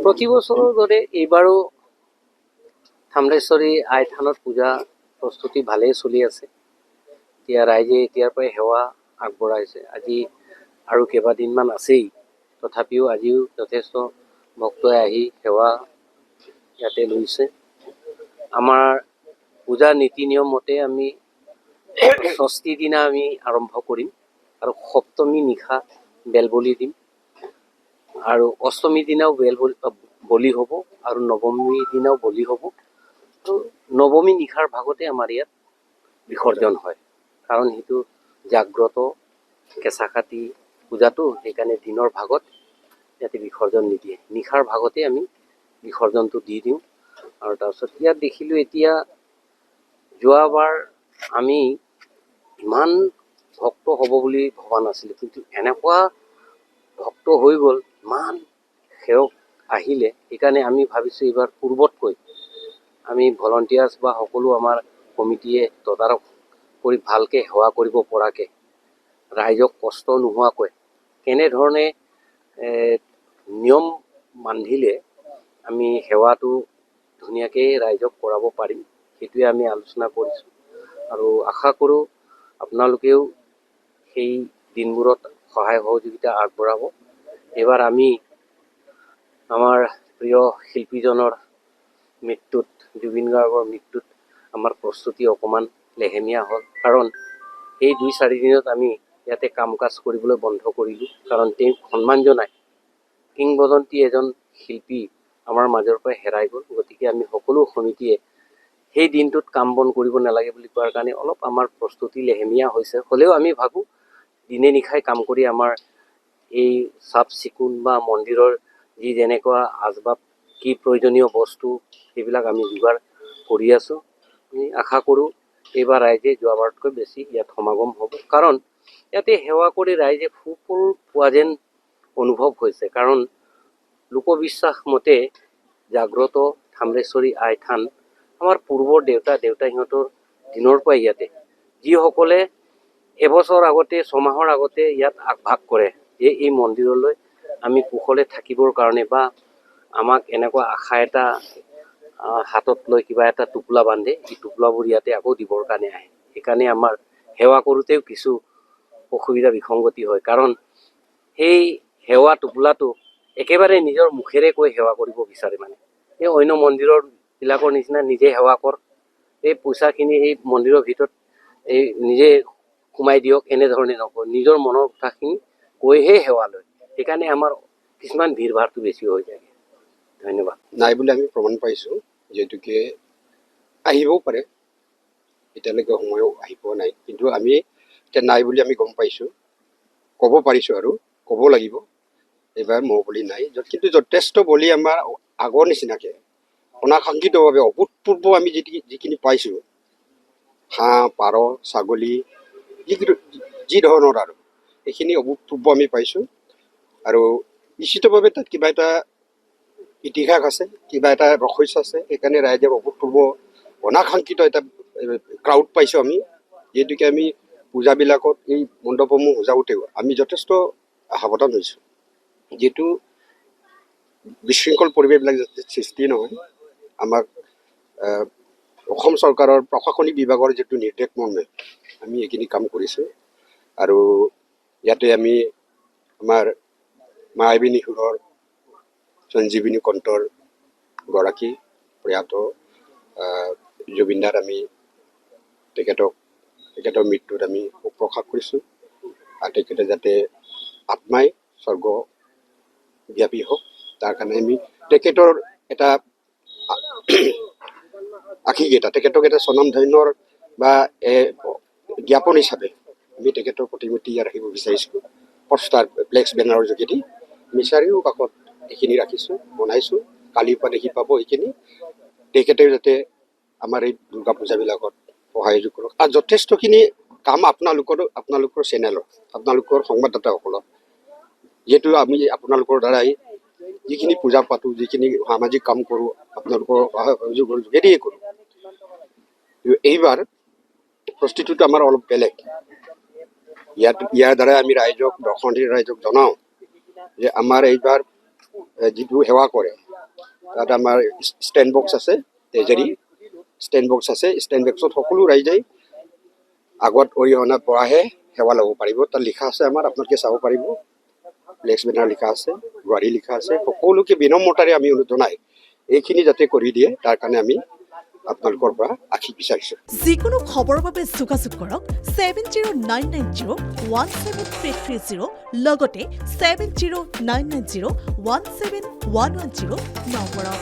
প্ৰতি বছৰৰ দৰে এইবাৰো থামলেশ্বৰী আই থানত পূজা প্ৰস্তুতি ভালেই চলি আছে। এতিয়া ৰাইজে এতিয়াৰ পৰাই সেৱা আগবঢ়াইছে। আজি আৰু কেইবাদিনমান আছেই, তথাপিও আজিও যথেষ্ট ভক্তই আহি সেৱা ইয়াতে লৈছে। আমাৰ পূজাৰ নীতি নিয়ম মতে আমি ষষ্ঠীৰ দিনা আমি আৰম্ভ কৰিম আৰু সপ্তমী নিশা বেলবলি দিম আৰু অষ্টমীৰ দিনাও বলি হ'ব আৰু নৱমীৰ দিনাও বলি হ'ব। তো নৱমী নিশাৰ ভাগতে আমাৰ ইয়াত বিসৰ্জন হয়, কাৰণ সেইটো জাগ্ৰত কেঁচা কাটি পূজাটো, সেইকাৰণে দিনৰ ভাগত ইয়াতে বিসৰ্জন নিদিয়ে, নিশাৰ ভাগতে আমি বিসৰ্জনটো দি দিওঁ। আৰু তাৰপিছত ইয়াত দেখিলোঁ এতিয়া যোৱাবাৰ আমি ইমান ভক্ত হ'ব বুলি ভবা নাছিলোঁ, কিন্তু এনেকুৱা ভক্ত হৈ গ'ল, ইমান সেৱক আহিলে। সেইকাৰণে আমি ভাবিছোঁ এইবাৰ পূৰ্বতকৈ আমি ভলণ্টিয়াৰ্ছ বা সকলো আমাৰ কমিটিয়ে তদাৰক কৰি ভালকৈ সেৱা কৰিব পৰাকৈ, ৰাইজক কষ্ট নোহোৱাকৈ কেনেধৰণে নিয়ম বান্ধিলে আমি সেৱাটো ধুনীয়াকৈ ৰাইজক কৰাব পাৰিম, সেইটোৱে আমি আলোচনা কৰিছোঁ। আৰু আশা কৰোঁ আপোনালোকেও সেই দিনবোৰত সহায় সহযোগিতা আগবঢ়াব। এইবাৰ আমি আমাৰ প্ৰিয় শিল্পীজনৰ মৃত্যুত, জুবিন গাৰ্গৰ মৃত্যুত আমাৰ প্ৰস্তুতি অকণমান লেহেমীয়া হ'ল, কাৰণ এই 2-4 দিনত আমি ইয়াতে কাম কাজ কৰিবলৈ বন্ধ কৰিলোঁ, কাৰণ তেওঁক সন্মান জনাই কিংবদন্তী এজন শিল্পী আমাৰ মাজৰ পৰা হেৰাই গ'ল। গতিকে আমি সকলো সমিতিয়ে সেই দিনটোত কাম বন কৰিব নালাগে বুলি কোৱাৰ কাৰণে অলপ আমাৰ প্ৰস্তুতি লেহেমীয়া হৈছে। হ'লেও আমি ভাবোঁ দিনে নিশাই কাম কৰি আমাৰ এই চাফ চিকুণ বা মন্দিৰৰ যি যেনেকুৱা আচবাব, কি প্ৰয়োজনীয় বস্তু, সেইবিলাক আমি যোগাৰ কৰি আছোঁ। আমি আশা কৰোঁ এইবাৰ ৰাইজে যোৱাবাৰতকৈ বেছি ইয়াত সমাগম হ'ব, কাৰণ ইয়াতে সেৱা কৰি ৰাইজে সুফল পোৱা যেন অনুভৱ হৈছে। কাৰণ লোকবিশ্বাস মতে জাগ্ৰত থামলেশ্বৰী আই থান আমাৰ পূৰ্বৰ দেউতাহঁতৰ দিনৰ পৰাই ইয়াতে, যিসকলে এবছৰ আগতে, ছমাহৰ আগতে ইয়াত আগভাগ কৰে যে এই মন্দিৰলৈ আমি কুশলে থাকিবৰ কাৰণে, বা আমাক এনেকুৱা আশা এটা হাতত লৈ কিবা এটা টোপোলা বান্ধে, এই টোপোলাবোৰ ইয়াতে আকৌ দিবৰ কাৰণে আহে। সেইকাৰণে আমাৰ সেৱা কৰোঁতেও কিছু অসুবিধা বিসংগতি হয়, কাৰণ সেই সেৱা টোপোলাটো একেবাৰে নিজৰ মুখেৰে কৈ সেৱা কৰিব বিচাৰে। মানে এই অন্য মন্দিৰৰবিলাকৰ নিচিনা নিজে সেৱা কৰ, এই পইচাখিনি এই মন্দিৰৰ ভিতৰত এই নিজে সোমাই দিয়ক, এনেধৰণে নকয়, নিজৰ মনৰ কথাখিনি কৈহে সেৱা লয়। সেইকাৰণে আমাৰ কিছুমান ভিৰ ভাৰটো বেছি হৈ যায়। ধন্যবাদ। নাই বুলি আমি প্ৰমাণ পাইছোঁ, যিহেতুকে আহিবও পাৰে, এতিয়ালৈকে সময়ো আহি পোৱা নাই, কিন্তু আমি এতিয়া নাই বুলি আমি গম পাইছোঁ, ক'ব পাৰিছোঁ আৰু ক'ব লাগিব এইবাৰ মৌ বলি নাই। কিন্তু যথেষ্ট বলি আমাৰ আগৰ নিচিনাকৈ অনাকাংক্ষিতভাৱে অভূতপূৰ্ব আমি যিখিনি পাইছোঁ, হাঁহ, পাৰ, ছাগলী, যি ধৰণৰ আৰু এইখিনি অভূতপূৰ্ব আমি পাইছোঁ। আৰু নিশ্চিতভাৱে তাত কিবা এটা ইতিহাস আছে, কিবা এটা ৰহস্য আছে। সেইকাৰণে ৰাইজে অভূতপূৰ্ব অনাকাংক্ষিত এটা ক্ৰাউড পাইছোঁ আমি, যিহেতুকে আমি পূজাবিলাকত এই মণ্ডপসমূহ সজাওঁতেও আমি যথেষ্ট সাৱধান হৈছোঁ, যিহেতু বিশৃংখল পৰিৱেশবিলাক যাতে সৃষ্টি নহয়। আমাক অসম চৰকাৰৰ প্ৰশাসনিক বিভাগৰ যিটো নিৰ্দেশ মৰ্মে আমি এইখিনি কাম কৰিছোঁ। আৰু ইয়াতে আমি আমাৰ মায়াবিনী সুৰৰ সঞ্জীৱিনী কণ্ঠৰ গৰাকী প্ৰয়াত জুবিনদাৰ আমি তেখেতৰ মৃত্যুত আমি শোক প্ৰকাশ কৰিছোঁ, আৰু তেখেতে যাতে আত্মাই স্বৰ্গ ব্যাপী হওক, তাৰ কাৰণে আমি তেখেতৰ এটা আশীৰ্বাদ, তেখেতক এটা স্বনামধন্যৰ বা জ্ঞাপন হিচাপে আমি তেখেতৰ প্ৰতিমূৰ্তি ৰাখিব বিচাৰিছোঁ। পষ্টাৰ ফ্লেক্স বেনাৰৰ যোগেদি আমি চাৰিওকাষত এইখিনি ৰাখিছোঁ, বনাইছোঁ। কালিৰ পৰা দেখি পাব এইখিনি। তেখেতেও যাতে আমাৰ এই দুৰ্গা পূজাবিলাকত সহায় কৰক। আৰু যথেষ্টখিনি কাম আপোনালোকৰ চেনেলৰ, আপোনালোকৰ সংবাদদাতাসকলৰ, যিহেতু আমি আপোনালোকৰ দ্বাৰাই যিখিনি পূজা পাতোঁ, যিখিনি সামাজিক কাম কৰোঁ, আপোনালোকৰ সহায় সহযোগৰ যোগেদিয়ে কৰোঁ। এইবাৰ প্ৰস্তুতিটো আমাৰ অলপ বেলেগ। ইয়াৰ দ্বাৰাই আমি ৰাইজক, দৰ্শনাৰ্থী ৰাইজক জনাওঁ যে আমাৰ এইবাৰ যিটো সেৱা কৰে, তাত আমাৰ ষ্টেণ্ড বক্স আছে, ট্ৰেজাৰী ষ্টেণ্ড বক্স আছে। ষ্টেণ্ড বক্সত সকলো ৰাইজে আগত অৰিহণা পৰাহে সেৱা ল'ব পাৰিব। তাত লিখা আছে আমাৰ, আপোনালোকে চাব পাৰিব। ফ্লেক্স বেনাৰ লিখা আছে, গুৱাহাটী লিখা আছে। সকলোকে বিনম্ৰতাৰে আমি অনুৰোধ জনাই এইখিনি যাতে কৰি দিয়ে, তাৰ কাৰণে আমি আপোনালোকৰ পৰা আশীষ বিচাৰিছোঁ। যিকোনো খবৰৰ বাবে যোগাযোগ কৰক 7099017330 লগতে 7099017110 নম্বৰত।